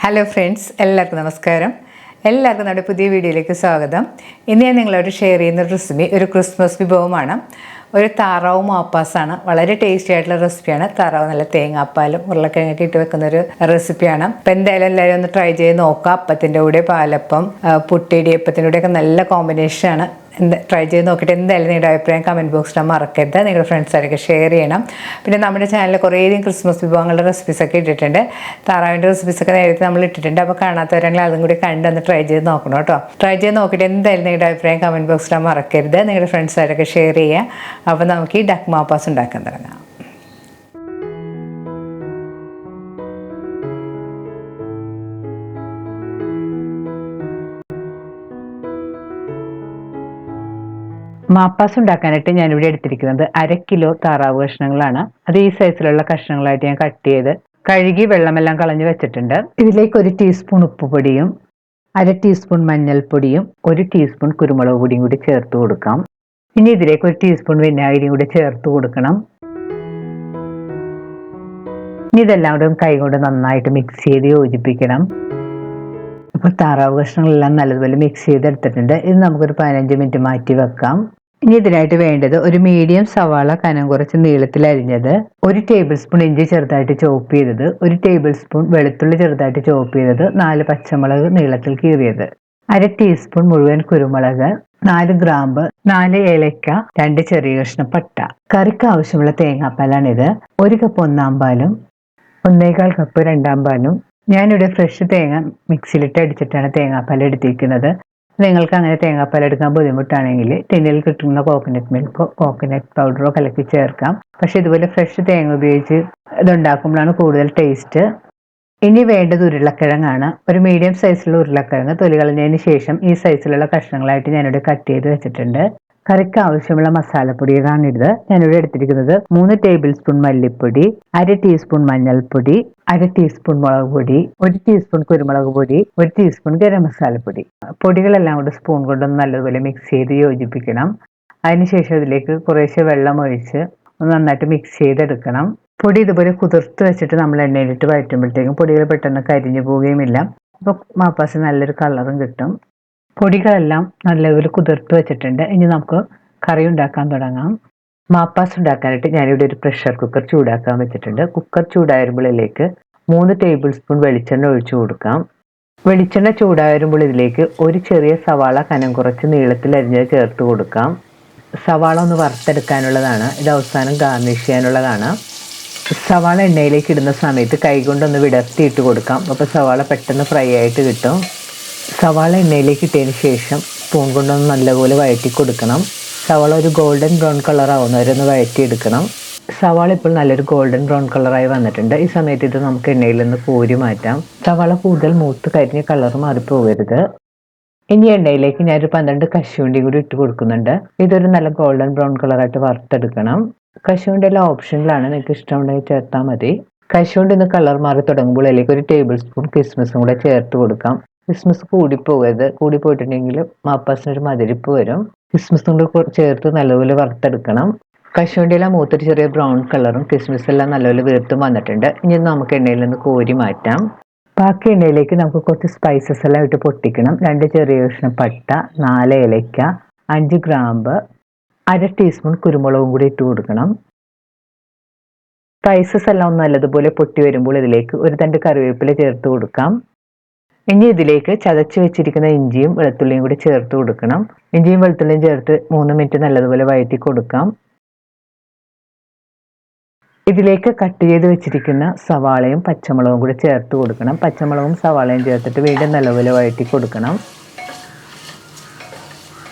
Hello friends, എല്ലാവർക്കും നമസ്കാരം. എല്ലാവർക്കും നമ്മുടെ പുതിയ വീഡിയോയിലേക്ക് സ്വാഗതം. ഇന്ന് ഞാൻ നിങ്ങളോട് ഷെയർ ചെയ്യുന്ന റെസിപ്പി ഒരു ക്രിസ്മസ് വിഭവമാണ്. ഒരു താറാവ് മാപ്പാസാണ്. വളരെ ടേസ്റ്റി ആയിട്ടുള്ള റെസിപ്പിയാണ്. താറാവ് നല്ല തേങ്ങാപ്പാലും ഉരുളക്കിഴങ്ങൊക്കെ ഇട്ട് വെക്കുന്നൊരു റെസിപ്പിയാണ്. അപ്പം എന്തായാലും എല്ലാവരും ഒന്ന് ട്രൈ ചെയ്ത് നോക്കാം. അപ്പത്തിൻ്റെ കൂടെ പാലപ്പം, പുട്ടിടിയപ്പത്തിൻ്റെ കൂടെയൊക്കെ നല്ല കോമ്പിനേഷനാണ്. ട്രൈ ചെയ്ത് നോക്കിയിട്ട് എന്തായാലും നിങ്ങളുടെ അഭിപ്രായം കമൻറ്റ് ബോക്സിൽ മറക്കരുത്. നിങ്ങളുടെ ഫ്രണ്ട്സാരൊക്കെ ഷെയർ ചെയ്യണം. പിന്നെ നമ്മുടെ ചാനലിൽ കുറേയധികം ക്രിസ്മസ് വിഭവങ്ങളുടെ റെസിപ്പീസൊക്കെ ഇട്ടിട്ടുണ്ട്. താറാവിൻ്റെ റെസിപ്പീസൊക്കെ നേരത്തെ നമ്മൾ ഇട്ടിട്ടുണ്ട്. അപ്പോൾ കാണാത്തവരാണെങ്കിൽ അതും കൂടി കണ്ടൊന്ന് ട്രൈ ചെയ്ത് നോക്കണം കേട്ടോ. ട്രൈ ചെയ്ത് നോക്കിയിട്ട് എന്തായാലും നിങ്ങളുടെ അഭിപ്രായം കമൻറ്റ് ബോക്സിൽ മറക്കരുത്. നിങ്ങളുടെ ഫ്രണ്ട്സാരൊക്കെ ഷെയർ ചെയ്യുക. അപ്പോൾ നമുക്ക് ഈ ഡക്ക് മാപ്പാസ് ഉണ്ടാക്കാൻ തുടങ്ങാം. മാപ്പാസ് ഉണ്ടാക്കാനായിട്ട് ഞാനിവിടെ എടുത്തിരിക്കുന്നത് 1/2 കിലോ താറാവ് കഷ്ണങ്ങളാണ്. അത് ഈ സൈസിലുള്ള കഷ്ണങ്ങളായിട്ട് ഞാൻ കട്ട് ചെയ്ത് കഴുകി വെള്ളമെല്ലാം കളഞ്ഞ് വെച്ചിട്ടുണ്ട്. ഇതിലേക്ക് 1 ടീസ്പൂൺ ഉപ്പുപൊടിയും 1/2 ടീസ്പൂൺ മഞ്ഞൾപ്പൊടിയും 1 ടീസ്പൂൺ കുരുമുളക് പൊടിയും കൂടി ചേർത്ത് കൊടുക്കാം. ഇനി ഇതിലേക്ക് 1 ടീസ്പൂൺ വിനാഗിരിയും കൂടി ചേർത്ത് കൊടുക്കണം. ഇനി ഇതെല്ലാം കൂടെ കൈകൊണ്ട് നന്നായിട്ട് മിക്സ് ചെയ്ത് യോജിപ്പിക്കണം. അപ്പോൾ താറാവ് കഷ്ണങ്ങളെല്ലാം നല്ലതുപോലെ മിക്സ് ചെയ്തെടുത്തിട്ടുണ്ട്. ഇത് നമുക്കൊരു 15 മിനിറ്റ് മാറ്റി വെക്കാം. ഇനി ഇതിനായിട്ട് വേണ്ടത് ഒരു മീഡിയം സവാള കനം കുറച്ച് നീളത്തിൽ അരിഞ്ഞത്, 1 ടേബിൾ സ്പൂൺ ഇഞ്ചി ചെറുതായിട്ട് ചോപ്പ് ചെയ്തത്, 1 ടേബിൾ സ്പൂൺ വെളുത്തുള്ളി ചെറുതായിട്ട് ചോപ്പ് ചെയ്തത്, 4 പച്ചമുളക് നീളത്തിൽ കീറിയത്, 1/2 ടീസ്പൂൺ മുഴുവൻ കുരുമുളക്, 4 ഗ്രാമ്പ്, 4 ഏലക്ക, 2 ചെറിയ കഷ്ണം പട്ട. കറിക്ക് ആവശ്യമുള്ള തേങ്ങാപ്പാലാണിത്. 1 കപ്പ് 1/4 പാലും 1/4 കപ്പ് 2/2 പാലും. ഞാനിവിടെ ഫ്രഷ് തേങ്ങ മിക്സിയിലിട്ട് അടിച്ചിട്ടാണ് തേങ്ങാപ്പാൽ എടുത്തിരിക്കുന്നത്. നിങ്ങൾക്ക് അങ്ങനെ തേങ്ങാപ്പാൽ എടുക്കാൻ ബുദ്ധിമുട്ടാണെങ്കിൽ ടിന്നിൽ കിട്ടുന്ന കോക്കനട്ട് മിൽക്കോ കോക്കനട്ട് പൗഡറോ കലക്കി ചേർക്കാം. പക്ഷെ ഇതുപോലെ ഫ്രഷ് തേങ്ങ ഉപയോഗിച്ച് ഇതുണ്ടാക്കുമ്പോഴാണ് കൂടുതൽ ടേസ്റ്റ്. ഇനി വേണ്ടത് ഉരുളക്കിഴങ്ങാണ്. ഒരു മീഡിയം സൈസിലുള്ള ഉരുളക്കിഴങ്ങ് തൊലി കളഞ്ഞതിന് ശേഷം ഈ സൈസിലുള്ള കഷ്ണങ്ങളായിട്ട് ഞാനിവിടെ കട്ട് ചെയ്ത് വെച്ചിട്ടുണ്ട്. കറിക്ക് ആവശ്യമുള്ള മസാലപ്പൊടികളാണിത്. ഞാനിവിടെ എടുത്തിരിക്കുന്നത് 3 ടേബിൾ സ്പൂൺ മല്ലിപ്പൊടി, 1/2 ടീസ്പൂൺ മഞ്ഞൾപ്പൊടി, 1/2 ടീസ്പൂൺ മുളക് പൊടി, 1 ടീസ്പൂൺ കുരുമുളക് പൊടി, 1 ടീസ്പൂൺ ഗരം മസാലപ്പൊടി. പൊടികളെല്ലാം കൂടെ സ്പൂൺ കൊണ്ടൊന്ന് നല്ലതുപോലെ മിക്സ് ചെയ്ത് യോജിപ്പിക്കണം. അതിനുശേഷം ഇതിലേക്ക് കുറേശ്ശെ വെള്ളം ഒഴിച്ച് നന്നായിട്ട് മിക്സ് ചെയ്തെടുക്കണം. പൊടി ഇതുപോലെ കുതിർത്ത് വെച്ചിട്ട് നമ്മൾ എണ്ണയിലിട്ട് വഴറ്റുമ്പോഴത്തേക്കും പൊടികൾ പെട്ടെന്ന് കരിഞ്ഞു പോവുകയുമില്ല. അപ്പോൾ മാപ്പാസ് നല്ലൊരു കളറും കിട്ടും. പൊടികളെല്ലാം നല്ലപോലെ കുതിർത്ത് വെച്ചിട്ടുണ്ട്. ഇനി നമുക്ക് കറി ഉണ്ടാക്കാൻ തുടങ്ങാം. മാപ്പാസ് ഉണ്ടാക്കാനായിട്ട് ഞാനിവിടെ ഒരു പ്രഷർ കുക്കർ ചൂടാക്കാൻ വെച്ചിട്ടുണ്ട്. കുക്കർ ചൂടായിരുമ്പോഴേക്ക് 3 ടേബിൾ സ്പൂൺ വെളിച്ചെണ്ണ ഒഴിച്ചു കൊടുക്കാം. വെളിച്ചെണ്ണ ചൂടായിരുമ്പോൾ ഇതിലേക്ക് ഒരു ചെറിയ സവാള കനം കുറച്ച് നീളത്തിൽ അരിഞ്ഞത് ചേർത്ത് കൊടുക്കാം. സവാള ഒന്ന് വറുത്തെടുക്കാനുള്ളതാണ്. ഇത് അവസാനം ഗാർണിഷ് ചെയ്യാനുള്ളതാണ്. സവാള എണ്ണയിലേക്ക് ഇടുന്ന സമയത്ത് കൈകൊണ്ടൊന്ന് വിടർത്തിയിട്ട് കൊടുക്കാം. അപ്പോൾ സവാള പെട്ടെന്ന് ഫ്രൈ ആയിട്ട് കിട്ടും. സവാള എണ്ണയിലേക്ക് ഇട്ടതിന് ശേഷം സ്പൂൺ കൊണ്ടൊന്ന് നല്ലപോലെ വഴറ്റി കൊടുക്കണം. സവാള ഒരു ഗോൾഡൻ ബ്രൗൺ കളർ ആവുന്നവരൊന്ന് വഴറ്റിയെടുക്കണം. സവാള ഇപ്പോൾ നല്ലൊരു ഗോൾഡൻ ബ്രൗൺ കളറായി വന്നിട്ടുണ്ട്. ഈ സമയത്ത് ഇത് നമുക്ക് എണ്ണയിൽ നിന്ന് കോരി മാറ്റാം. സവാള കൂടുതൽ മൂത്ത് കരിഞ്ഞ കളർ മാറിപ്പോകരുത്. ഇനി എണ്ണയിലേക്ക് ഞാനൊരു 12 കശുവണ്ടി കൂടി ഇട്ട് കൊടുക്കുന്നുണ്ട്. ഇതൊരു നല്ല ഗോൾഡൻ ബ്രൗൺ കളറായിട്ട് വറുത്തെടുക്കണം. കശുവണ്ടി എല്ലാം ഓപ്ഷനിലാണ്, നിങ്ങൾക്ക് ഇഷ്ടമുണ്ടെങ്കിൽ ചേർത്താൽ മതി. കശുവണ്ടി ഒന്ന് കളർ മാറി തുടങ്ങുമ്പോൾ അതിലേക്ക് 1 ടേബിൾ സ്പൂൺ കിസ്മിസും കൂടെ ചേർത്ത് കൊടുക്കാം. കിസ്മിസ് കൂടിപ്പോകരുത്. കൂടി പോയിട്ടുണ്ടെങ്കിൽ മാപ്പാസിനൊരു മധുരിപ്പ് വരും. കിസ്മിസും കൂടി ചേർത്ത് നല്ലപോലെ വറുത്തെടുക്കണം. കശുവണ്ടിയെല്ലാം മൂത്തൊരു ചെറിയ ബ്രൗൺ കളറും കിസ്മിസ് എല്ലാം നല്ലപോലെ വീർത്തും വന്നിട്ടുണ്ട്. ഇനി നമുക്ക് എണ്ണയിൽ നിന്ന് കോരി മാറ്റാം. ബാക്കി എണ്ണയിലേക്ക് നമുക്ക് കുറച്ച് സ്പൈസസ് എല്ലാം ഇട്ട് പൊട്ടിക്കണം. 2 ചെറിയ കഷ്ണം പട്ട, 4 ഏലക്ക, 5 ഗ്രാമ്പ്, 1/2 ടീസ്പൂൺ കുരുമുളകും കൂടി ഇട്ട് കൊടുക്കണം. സ്പൈസസ് എല്ലാം ഒന്ന് നല്ലതുപോലെ പൊട്ടി വരുമ്പോൾ ഇതിലേക്ക് ഒരു തണ്ട് കറിവേപ്പില ചേർത്ത് കൊടുക്കാം. ഇനി ഇതിലേക്ക് ചതച്ച് വെച്ചിരിക്കുന്ന ഇഞ്ചിയും വെളുത്തുള്ളിയും കൂടി ചേർത്ത് കൊടുക്കണം. ഇഞ്ചിയും വെളുത്തുള്ളിയും ചേർത്ത് 3 മിനിറ്റ് നല്ലതുപോലെ വഴറ്റി കൊടുക്കാം. ഇതിലേക്ക് കട്ട് ചെയ്ത് വെച്ചിരിക്കുന്ന സവാളയും പച്ചമുളകും കൂടി ചേർത്ത് കൊടുക്കണം. പച്ചമുളകും സവാളയും ചേർത്തിട്ട് വീണ്ടും നല്ലപോലെ വഴറ്റി കൊടുക്കണം.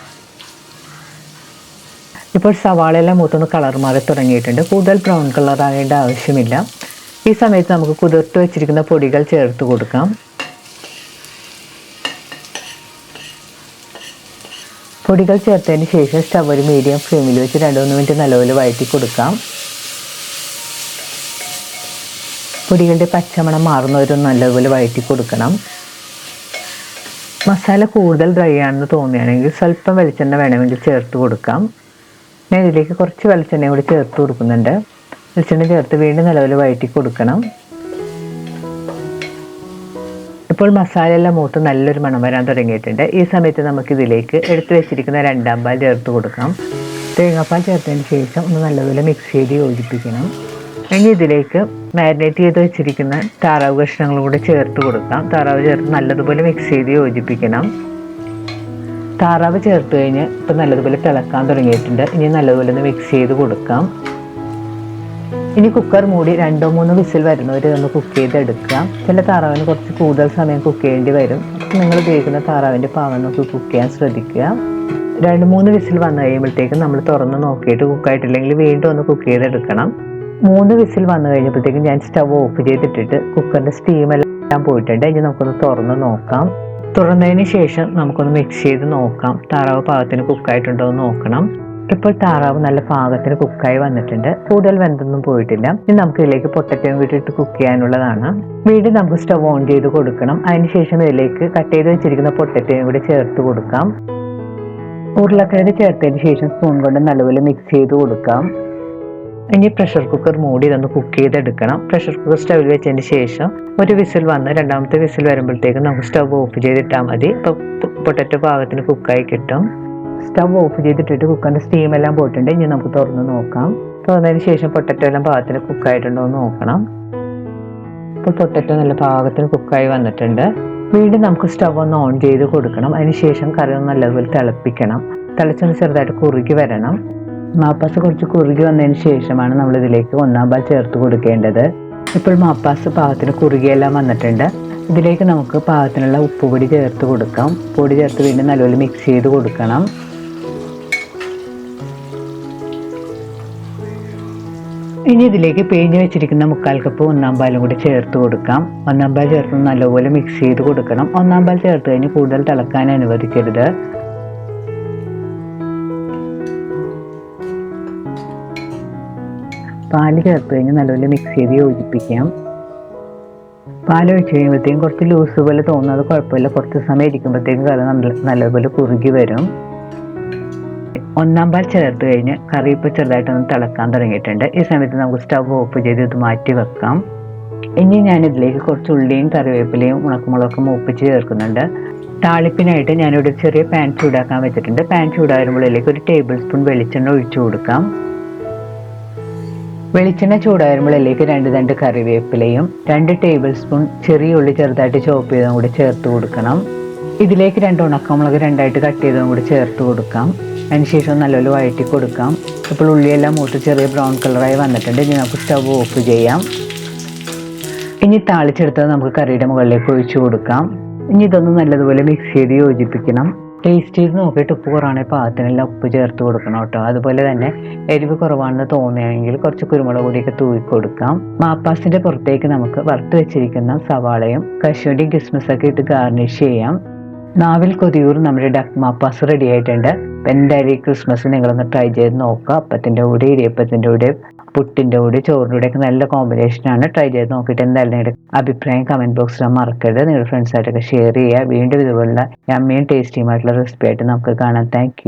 ഇപ്പോൾ സവാളയെല്ലാം മൂത്തൊന്ന് കളർ മാറി തുടങ്ങിയിട്ടുണ്ട്. കൂടുതൽ ബ്രൗൺ കളർ ആകേണ്ട ആവശ്യമില്ല. ഈ സമയത്ത് നമുക്ക് കുതിർത്ത് വെച്ചിരിക്കുന്ന പൊടികൾ ചേർത്ത് കൊടുക്കാം. പൊടികൾ ചേർത്തതിന് ശേഷം സ്റ്റവ് ഒരു മീഡിയം ഫ്ലെയിമിൽ വെച്ച് 2-3 മിനിറ്റ് നല്ലപോലെ വഴറ്റി കൊടുക്കാം. പൊടികളുടെ പച്ചമണം മാറുന്നവരൊന്ന് നല്ലപോലെ വഴറ്റി കൊടുക്കണം. മസാല കൂടുതൽ ഡ്രൈ ആണെന്ന് തോന്നുകയാണെങ്കിൽ സ്വല്പം വെളിച്ചെണ്ണ വേണമെങ്കിൽ ചേർത്ത് കൊടുക്കാം. ഞാൻ ഇതിലേക്ക് കുറച്ച് വെളിച്ചെണ്ണയും കൂടി ചേർത്ത് കൊടുക്കുന്നുണ്ട്. വെളിച്ചെണ്ണ ചേർത്ത് വീണ്ടും നല്ലപോലെ വഴറ്റി കൊടുക്കണം. ഇപ്പോൾ മസാല എല്ലാം മൂത്ത് നല്ലൊരു മണം വരാൻ തുടങ്ങിയിട്ടുണ്ട്. ഈ സമയത്ത് നമുക്ക് ഇതിലേക്ക് എടുത്തു വെച്ചിരിക്കുന്ന 2-ാം പാൽ ചേർത്ത് കൊടുക്കാം. തേങ്ങാപ്പാൽ ചേർത്തതിന് ശേഷം ഒന്ന് നല്ലപോലെ മിക്സ് ചെയ്ത് യോജിപ്പിക്കണം. ഇനി ഇതിലേക്ക് മാരിനേറ്റ് ചെയ്ത് വെച്ചിരിക്കുന്ന താറാവ് കഷ്ണങ്ങളും കൂടെ ചേർത്ത് കൊടുക്കാം. താറാവ് ചേർത്ത് നല്ലതുപോലെ മിക്സ് ചെയ്ത് യോജിപ്പിക്കണം. താറാവ് ചേർത്ത് കഴിഞ്ഞ് ഇപ്പം നല്ലതുപോലെ തിളക്കാൻ തുടങ്ങിയിട്ടുണ്ട്. ഇനി നല്ലതുപോലെ ഒന്ന് മിക്സ് ചെയ്ത് കൊടുക്കാം. ഇനി കുക്കർ മൂടി 2-3 വിസിൽ വരുന്നവരെ ഒന്ന് കുക്ക് ചെയ്തെടുക്കാം. ചില താറാവിന് കുറച്ച് കൂടുതൽ സമയം കുക്ക് ചെയ്യേണ്ടി വരും. നിങ്ങൾ ഉപയോഗിക്കുന്ന താറാവിൻ്റെ പാകം നോക്കി കുക്ക് ചെയ്യാൻ ശ്രദ്ധിക്കുക. 2-3 വിസിൽ വന്നു കഴിയുമ്പോഴത്തേക്കും നമ്മൾ തുറന്ന് നോക്കിയിട്ട് കുക്കായിട്ടില്ലെങ്കിൽ വീണ്ടും ഒന്ന് കുക്ക് ചെയ്തെടുക്കണം. 3 വിസിൽ വന്നു കഴിഞ്ഞപ്പോഴത്തേക്കും ഞാൻ സ്റ്റവ് ഓഫ് ചെയ്തിട്ടിട്ട് കുക്കറിൻ്റെ സ്റ്റീമെല്ലാം പോയിട്ടുണ്ട്. ഇനി നമുക്കൊന്ന് തുറന്ന് നോക്കാം. തുറന്നതിന് ശേഷം നമുക്കൊന്ന് മിക്സ് ചെയ്ത് നോക്കാം. താറാവ് പാകത്തിന് കുക്കായിട്ടുണ്ടോ എന്ന് നോക്കണം. ഇപ്പോൾ താറാവ് നല്ല പാകത്തിന് കുക്കായി വന്നിട്ടുണ്ട്. കൂടുതൽ വെന്തൊന്നും പോയിട്ടില്ല. ഇനി നമുക്ക് ഇതിലേക്ക് പൊട്ടറ്റോയും കൂടി ഇട്ട് കുക്ക് ചെയ്യാനുള്ളതാണ്. വീണ്ടും നമുക്ക് സ്റ്റവ് ഓൺ ചെയ്ത് കൊടുക്കണം. അതിനുശേഷം ഇതിലേക്ക് കട്ട് ചെയ്ത് വെച്ചിരിക്കുന്ന പൊട്ടറ്റോയും കൂടി ചേർത്ത് കൊടുക്കാം. ഉരുളക്കിഴങ്ങ് ചേർത്തതിന് ശേഷം സ്പൂൺ കൊണ്ട് നല്ലപോലെ മിക്സ് ചെയ്ത് കൊടുക്കാം. ഇനി പ്രഷർ കുക്കർ മൂടി ഇതൊന്ന് കുക്ക് ചെയ്തെടുക്കണം. പ്രഷർ കുക്കർ സ്റ്റവിൽ വെച്ചതിന് ശേഷം ഒരു വിസിൽ വന്ന് 2-ാമത്തെ വിസിൽ വരുമ്പോഴത്തേക്കും നമുക്ക് സ്റ്റവ് ഓഫ് ചെയ്തിട്ടാൽ മതി. ഇപ്പോൾ പൊട്ടറ്റോ പാകത്തിന് കുക്കായി കിട്ടും. സ്റ്റവ് ഓഫ് ചെയ്തിട്ടിട്ട് കുക്കറിൻ്റെ സ്റ്റീമെല്ലാം പോയിട്ടുണ്ട്. ഇനി നമുക്ക് തുറന്ന് നോക്കാം. തുറന്നതിന് ശേഷം പൊട്ടറ്റോ എല്ലാം പാകത്തിന് കുക്കായിട്ടുണ്ടോ എന്ന് നോക്കണം. ഇപ്പോൾ പൊട്ടറ്റോ നല്ല പാകത്തിന് കുക്കായി വന്നിട്ടുണ്ട്. വീണ്ടും നമുക്ക് സ്റ്റവ് ഒന്ന് ഓൺ ചെയ്ത് കൊടുക്കണം. അതിനുശേഷം കറി ഒന്ന് നല്ലതുപോലെ തിളപ്പിക്കണം. തിളച്ചൊന്ന് ചെറുതായിട്ട് കുറുകി വരണം. മാപ്പാസ് കുറച്ച് കുറുകി വന്നതിന് ശേഷമാണ് നമ്മൾ ഇതിലേക്ക് 1-ാം പാൽ ചേർത്ത് കൊടുക്കേണ്ടത്. ഇപ്പോൾ മാപ്പാസ് പാകത്തിന് കുറുകിയെല്ലാം വന്നിട്ടുണ്ട്. ഇതിലേക്ക് നമുക്ക് പാകത്തിനുള്ള ഉപ്പുപൊടി ചേർത്ത് കൊടുക്കാം. പൊടി ചേർത്ത് വീണ്ടും നല്ലപോലെ മിക്സ് ചെയ്ത് കൊടുക്കണം. ഇനി ഇതിലേക്ക് പിഴിഞ്ഞ് വെച്ചിരിക്കുന്ന 1/4 കപ്പ് 1-ാം പാലും കൂടി ചേർത്ത് കൊടുക്കാം. 1-ാം പാൽ ചേർത്ത് നല്ലപോലെ മിക്സ് ചെയ്ത് കൊടുക്കണം. 1-ാം പാൽ ചേർത്ത് കഴിഞ്ഞ് കൂടുതൽ തിളക്കാൻ അനുവദിക്കരുത്. പാല് ചേർത്ത് കഴിഞ്ഞ് നല്ലപോലെ മിക്സ് ചെയ്ത് യോജിപ്പിക്കാം. പാൽ ഒഴിച്ച് കഴിയുമ്പോഴത്തേക്കും കുറച്ച് ലൂസ് പോലെ തോന്നുന്നത് കുഴപ്പമില്ല. കുറച്ച് സമയം ഇരിക്കുമ്പോഴത്തേക്കും കറി നല്ലപോലെ കുറുകി വരും. 1-ാം പാൽ ചേർത്ത് കഴിഞ്ഞ് കറി ഇപ്പോൾ ചെറുതായിട്ടൊന്ന് തിളക്കാൻ തുടങ്ങിയിട്ടുണ്ട്. ഈ സമയത്ത് നമുക്ക് സ്റ്റവ് ഓഫ് ചെയ്ത് ഇത് മാറ്റി വെക്കാം. ഇനി ഞാനിതിലേക്ക് കുറച്ച് ഉള്ളിയും കറിവേപ്പിലയും ഉണക്കമുളകൊക്കെ മൂപ്പിച്ച് ചേർക്കുന്നുണ്ട്. താളിപ്പിനായിട്ട് ഞാനിവിടെ ഒരു ചെറിയ പാൻ ചൂടാക്കാൻ വെച്ചിട്ടുണ്ട്. പാൻ ചൂടാകുമ്പോഴേക്ക് 1 ടേബിൾ സ്പൂൺ വെളിച്ചെണ്ണ ഒഴിച്ചു കൊടുക്കാം. വെളിച്ചെണ്ണ ചൂടാകുമ്പോഴേക്ക് 2 തണ്ട് കറിവേപ്പിലയും 2 ടേബിൾ സ്പൂൺ ചെറിയ ഉള്ളി ചെറുതായിട്ട് ചോപ്പ് ചെയ്തതും കൂടി ചേർത്ത് കൊടുക്കണം. ഇതിലേക്ക് 2 ഉണക്കമുളക് 2ആയിട്ട് കട്ട് ചെയ്തതും കൂടി ചേർത്ത് കൊടുക്കാം. അതിനുശേഷം നല്ലപോലെ വഴറ്റി കൊടുക്കാം. ഇപ്പോൾ ഉള്ളിയെല്ലാം മൂത്ത് ചെറിയ ബ്രൗൺ കളറായി വന്നിട്ടുണ്ട്. ഇനി നമുക്ക് സ്റ്റവ് ഓഫ് ചെയ്യാം. ഇനി താളിച്ചെടുത്തത് നമുക്ക് കറിയുടെ മുകളിലേക്ക് ഒഴിച്ചു കൊടുക്കാം. ഇനി ഇതൊന്ന് നല്ലതുപോലെ മിക്സ് ചെയ്ത് യോജിപ്പിക്കണം. ടേസ്റ്റ് ചെയ്ത് നോക്കിയിട്ട് ഉപ്പ് കുറവാണെങ്കിൽ പാകത്തിനെല്ലാം ഉപ്പ് ചേർത്ത് കൊടുക്കണം കേട്ടോ. അതുപോലെ തന്നെ എരിവ് കുറവാണെന്ന് തോന്നുകയാണെങ്കിൽ കുറച്ച് കുരുമുളക് പൊടിയൊക്കെ തൂവി കൊടുക്കാം. മാപ്പാസിൻ്റെ പുറത്തേക്ക് നമുക്ക് വറുത്ത് വെച്ചിരിക്കുന്ന സവാളയും കശുവണ്ടിയും കിസ്മിസൊക്കെ ഇട്ട് ഗാർണിഷ് ചെയ്യാം. നാവിൽ കൊതിയൂർ നമ്മുടെ ഡക്ക് മാപ്പാസ് റെഡി ആയിട്ടുണ്ട്. എന്തായാലും ഈ ക്രിസ്മസ് നിങ്ങളൊന്ന് ട്രൈ ചെയ്ത് നോക്കുക. അപ്പത്തിൻ്റെ കൂടെ, ഇടിയപ്പത്തിൻ്റെ കൂടെ, പുട്ടിൻ്റെ കൂടെ, ചോറിൻ്റെ കൂടെയൊക്കെ നല്ല കോമ്പിനേഷനാണ്. ട്രൈ ചെയ്ത് നോക്കിയിട്ട് എന്തായാലും നിങ്ങളുടെ അഭിപ്രായം കമൻറ്റ് ബോക്സിൽ മറക്കരുത്. നിങ്ങളുടെ ഫ്രണ്ട്സായിട്ടൊക്കെ ഷെയർ ചെയ്യുക. വീണ്ടും ഇതുപോലുള്ള യമ്മിയും ടേസ്റ്റിയുമായിട്ടുള്ള റെസിപ്പി ആയിട്ട് നമുക്ക് കാണാം. താങ്ക്